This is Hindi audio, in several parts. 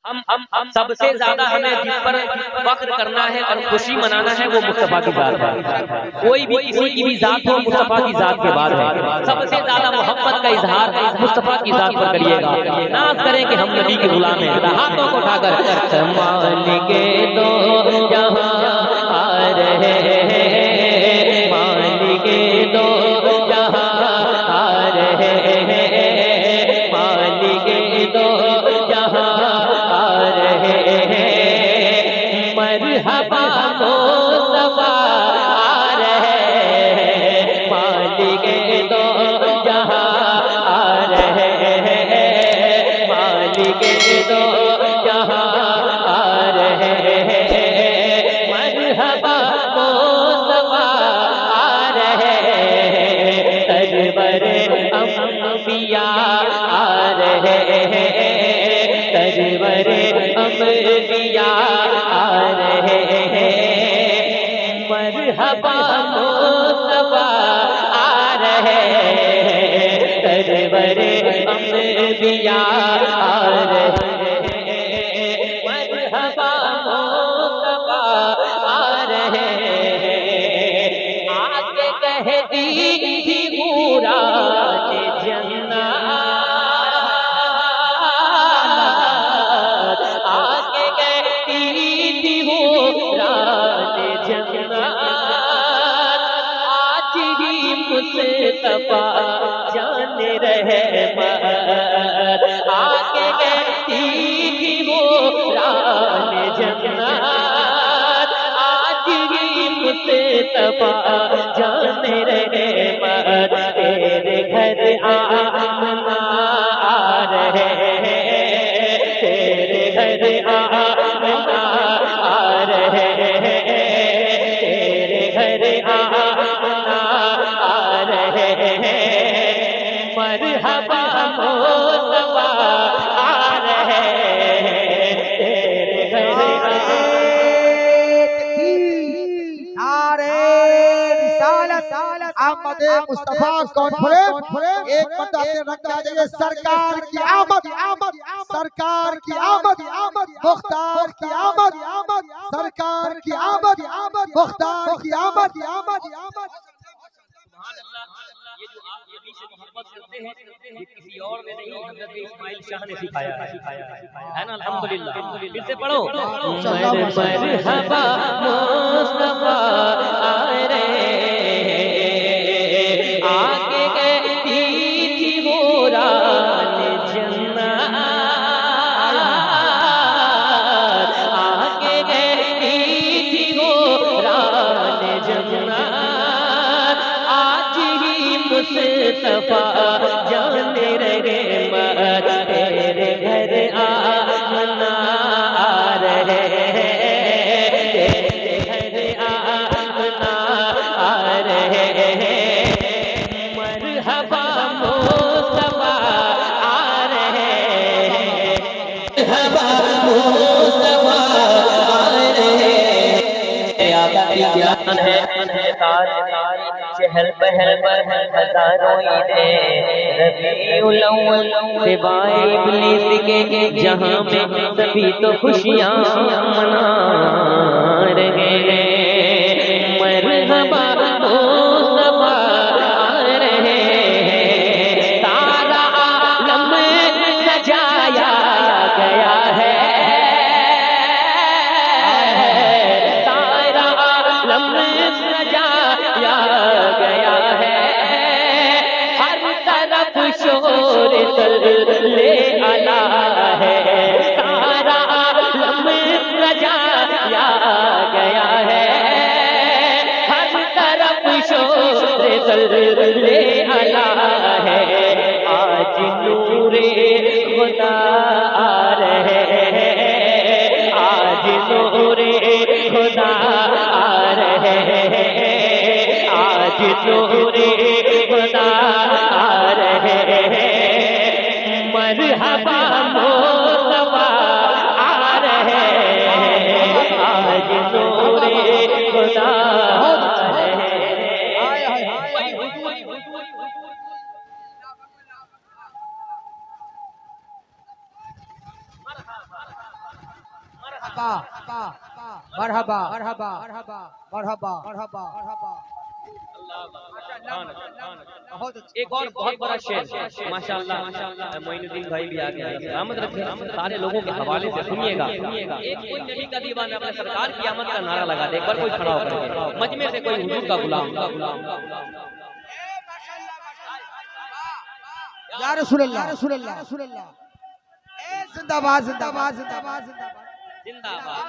हम सबसे ज्यादा हमें जिस पर फख्र करना है और खुशी मनाना है वो मुस्तफा की जात है। कोई भी किसी की भी जात हो, मुस्तफा की जात के बाद है। सबसे ज्यादा मोहब्बत का इजहार मुस्तफा की जात पर करिएगा। नाज करें कि हम नबी के गुलाम हैं। हाथों को उठाकर मालिके दो जहां आ रहे हैं, मालिके दो जहां आ रहे हैं, मालिके दो जहां आ रहे हैं, मरहबा मुस्तफा आ रहे हैं, मालिके दो जहां आ रहे हैं, मालिके दो जहां आ रहे हैं, मरहबा मुस्तफा आ रहे हैं, सरवरे अंबिया आ रहे हैं, सरवरे अंबिया आ रहे हैं, मरहबा मुस्तफा आ रहे हैं, सरवरे अंबिया आ रहे हैं, मरहबा मुस्तफा आ रहे हैं। आके कहती थी मुराद जन्नत, आके कहती थी मुराद जन्नत, आज ही मुस्तफा जान रहमत, आके कहती थी मुराद जन्नत, आज ही मुस्तफा जान रहमत, तेरे घर आमना आ रहे हैं, तेरे घर आमना आ रहे हैं, तेरे घर आमना आ रहे हैं, मरहबा मुस्तफा आ रहे हैं, तेरे घर आमद मुस्तफा कॉन्फ्रेंस एक मिनट आपने रख दीजिए। सरकार की आमद, सरकार की आमद, मुख्तार की आमद, सरकार की आमद, मुख्तार की आमद। ये जो आप नबी से मोहब्बत करते हैं, ये किसी और ने नहीं, हज़रत इस्माइल शाह ने सिखाया है ना। अल्हम्दुलिल्लाह, फिर से पढ़ो। मरहबा मुस्तफा आ रहे हैं, आके कहती थी मुराद जन्नत, आके कहती थी मुराद जन्नत, आज ही मुस्तफा जान रहमत, तेरे घर आमना आ रहे हैं, तेरे घर आमना आ रहे हैं, मरहबा मुस्तफा आ रहे हैं, मरहबा मुस्तफा आ रहे हैं। आपकी ज्ञान है चहल पहल पर हजारों ईदें, रबीउल अव्वल सिवाए इब्लीस के जहां में सभी तो खुशियां मना रहे हैं, मरहबा मुस्तफा आ रहे हैं, सारा आलम सजाया गया है, सारा आलम सजाया गया है, हर तरफ शोर ले आला है, सारा आलम सजाया गया है, हर तरफ शोर ले आला है, आज नूरे खुदा आ रहे हैं, आज नूरे खुदा आ रहे हैं, आज नूरे खुदा आ रहे हैं, मरहबा मुस्तफा आ रहे हैं, आज नूरे खुदा आ रहे हैं। मरहबा मरहबा मरहबा मरहबा मरहबा। एक और बहुत बड़ा शेर माशाअल्लाह मोइनुद्दीन भाई भी आ गए। रहमत रखे सारे लोगों के हवाले से सुनिएगा। एक कोई नबी का दीवाना अपने सरकार की आमद का नारा लगा दे, एक बार कोई खड़ा होकर मजमे से कोई हुजूर का गुलाम। या रसूल अल्लाह रसूल अल्लाह रसूल अल्लाह। जिंदाबाद जिंदाबाद जिंदाबाद जिंदाबाद।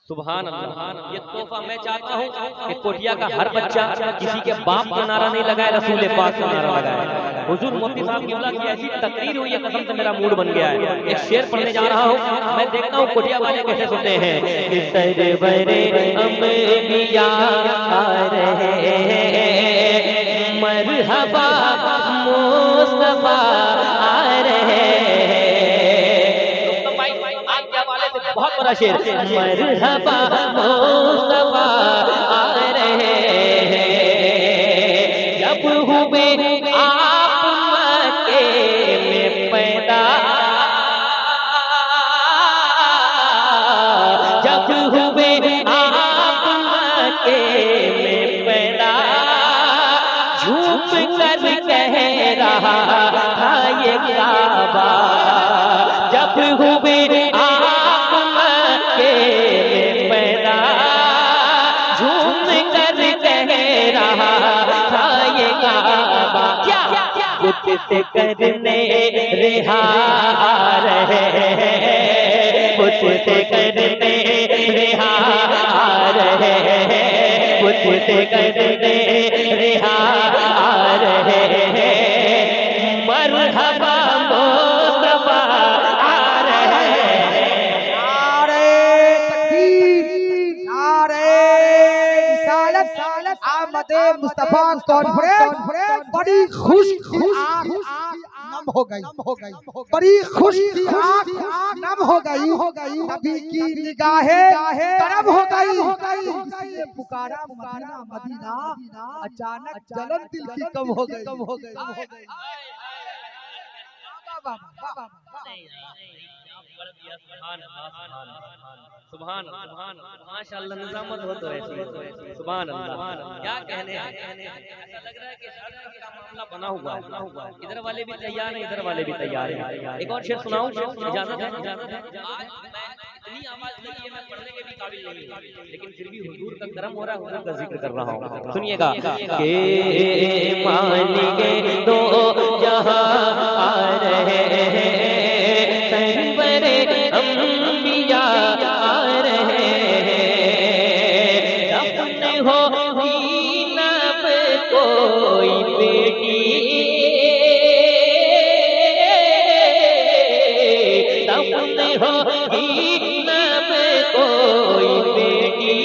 सुभान अल्लाह। ये तोहफा मैं चाहता हूँ कि कोटिया का हर बच्चा किसी के बाप का नारा नहीं लगाए, रसूल पाक का नारा लगाए। हुजूर मुफ्ती साहब किबला की ऐसी तकरीर हुई है, कसम से मेरा मूड बन गया है। एक शेर पढ़ने जा रहा हूँ, मैं देखता हूँ कोटिया वाले कैसे सुनते हैं। सरवरे अंबिया आ रहे हैं, मरहबा मुस्तफा आ रहे हैं। बहुत बड़ा शेर। मरहबा मुस्तफा आ रहे हैं, जब हुए आप मक्के में पैदा, जब हुए आप मक्के में पैदा, झूम कर कह रहा था ये काबा। जब हुए पैदा, झूम कर कह रहा था ये काबा। क्या कुछ से करने रिहा रहे हैं, कुछ से करने रिहा रहे हैं, कुछ से करने रिहा रहे हैं। मरहबा मुस्तफा आ रहे हैं। आमदे मुस्तफा कॉन्फ्रेंस बड़ी खुश नम हो गई, बड़ी खुश नम हो गई, नबी की निगाहें करम हो गई। पुकारा मदीना मदीना, अचानक जलन दिल की कम हो गई। सुभान अल्लाह, माशाअल्लाह, निजामत हो तो ऐसी। सुभान अल्लाह, क्या कहने हैं। ऐसा लग रहा है कि का मामला बना हुआ है, इधर वाले भी तैयार हैं, इधर वाले भी तैयार हैं। एक और शेर सुनाऊं, इजाजत है। आज मैं इतनी आवाज नहीं है, मैं पढ़ने के भी काबिल नहीं हूं, लेकिन फिर भी हुजूर का करम हो रहा है, हुजूर का जिक्र कर रहा हूं। सुनिएगा। के मालिके दो जहां आ रहे हैं, सरवरे अंबिया आ रहे हैं, दफन हो नब कोई बेटी, दफन हो नब कोई बेटी,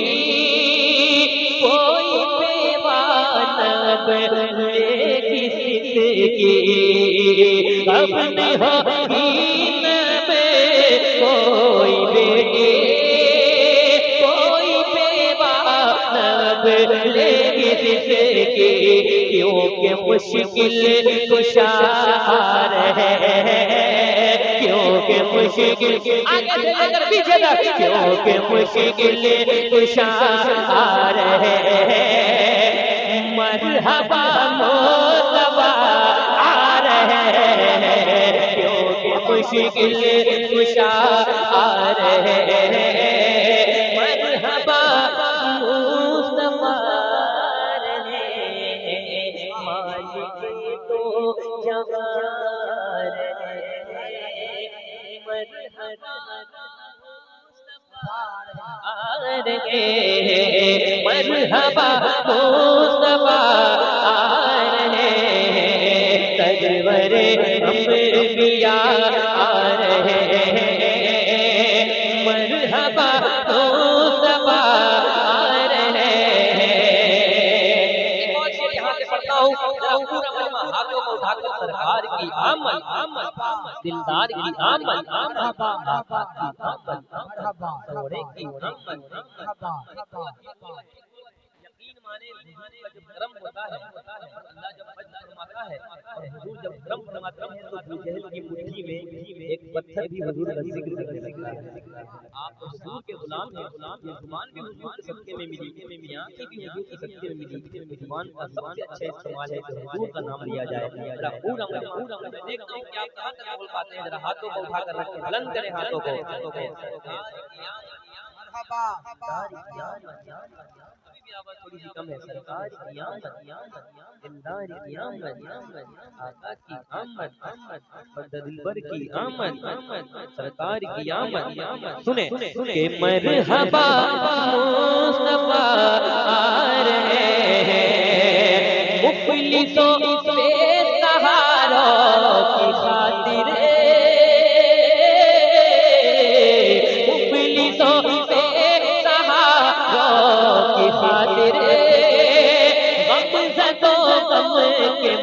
कोई बेवानब लेगी सिद्दीकी, दफन हो कोई बेटी, कोई बेवानब लेगी सिद्दीकी, क्योंकि मुश्किल कुशा रहे हैं, क्योंकि मुश्किल आगे से लेकर पीछे तक, क्योंकि मुश्किल कुशा रहे हैं। मरहबा मुस्तफा आ रहे हैं, क्योंकि मुश्किल कुशा आ रहे हैं। मरहबा मुस्तफा आ रहे हैं, मालिक तो जवां रहे हैं। मरहबा मरहबा मुस्तफा आ रहे हैं, सरवरे अंबिया आ रहे हैं। मरहबा मुस्तफा आ रहे हैं। एक और शेर यहाँ से पढ़ता हूँ, पूरा मजमा हाथों को उठाकर सरकार की आमद, दिलदार की आमद, मरहबा आका की आमद, मरहबा सोरे की आमद। यकीन माने का जब करम होता है, अल्लाह जब हुजूर जब ड्रम फरमाते हैं तो अबू जहल की मुट्ठी में एक पत्थर भी हुजूर का जिक्र करने लगता है। आप हुजूर के गुलाम हैं, ये जुबान भी हुजूर के सदके में मिली, ये आंखें भी हुजूर के सदके में मिली। जुबान का सबसे अच्छा इस्तेमाल है कि हुजूर का नाम लिया जाए। जरा पूरा मैं देखता हूं कि आप कहां तक बोल पाते हैं। जरा हाथों को उठा कर रखें, बुलंद करें हाथों को। मरहबा अभी भी आवाज थोड़ी सी कम है। सरकार की आमद, दिलदार की आमद, आका की आमद, दिलबर की आमद, सरकार की आमद। सुने के मरहबा मुस्तफा आ रहे हैं, मुफलिसों बेसहारों की खातिर, मुफलिसों के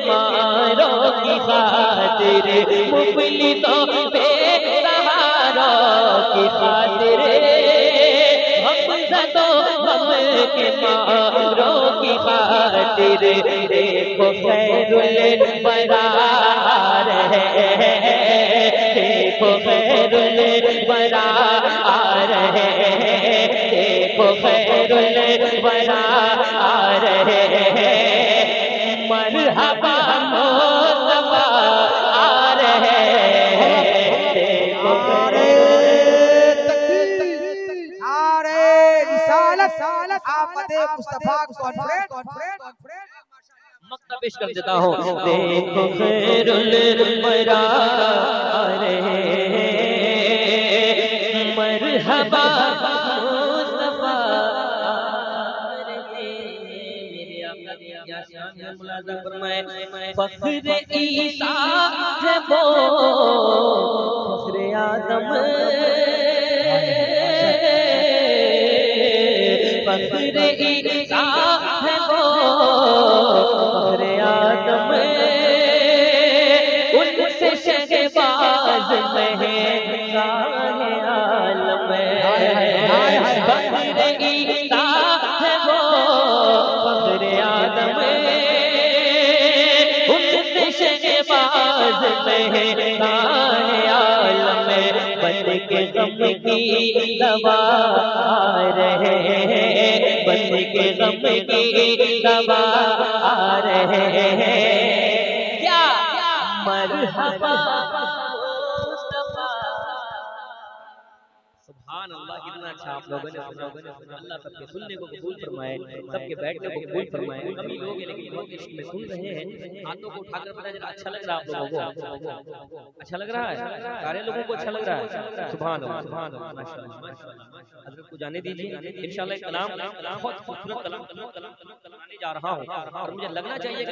मारों की खातिर, मुफलिसों बेसहारों की खातिर, हमज़दों गम के मारों की खातिर। देखो खैरुल बरा आ रहे हैं, देखो खैरुल बरा आ रहे हैं, देखो खैरुल बरा आ रहे हैं। मरहबा मुस्तफा आ रहे हैं, देखो नारे रिसालत आमदे मुस्तफा कॉन्फ्रेंस मक्तब पेश कर देता हूँ। देखो खैरुल बरा आ रहे हैं, मरहबा मुस्तफा आ रहे हैं। मेरे आका ने क्या शान है, मुलाज़ा फरमाए। फख्र ईसा है वो, फख्र आदम, फख्र ईसा है वो, फख्र आदम, उनसे शहबाज महंगा है आलम। फख्र ईसा है वो, फख्र आदम, उनसे शहबाज महंगा है आलम। बन के गम की दवा आ रहे हैं, बन के गम की दवा आ रहे हैं। क्या मरहबा मुस्तफा। सुभान अल्लाह, कितना अच्छा आप लोगों ने सुना। अल्लाह सबके सुनने को कबूल फरमाए, सबके बैठने को कबूल फरमाए। कम ही लोग हैं लेकिन लोग इश्क में सुन रहे हैं। हाथों को उठाकर पता चला अच्छा लग रहा है आप लोगों को, अच्छा लग रहा है, सारे लोगों को अच्छा लग रहा है। सुभान अल्लाह, माशाअल्लाह। हज़रत को जाने दीजिए, इंशाअल्लाह कलाम बहुत खूबसूरत कलाम करने जा रहा हूँ और मुझे लगना चाहिए कि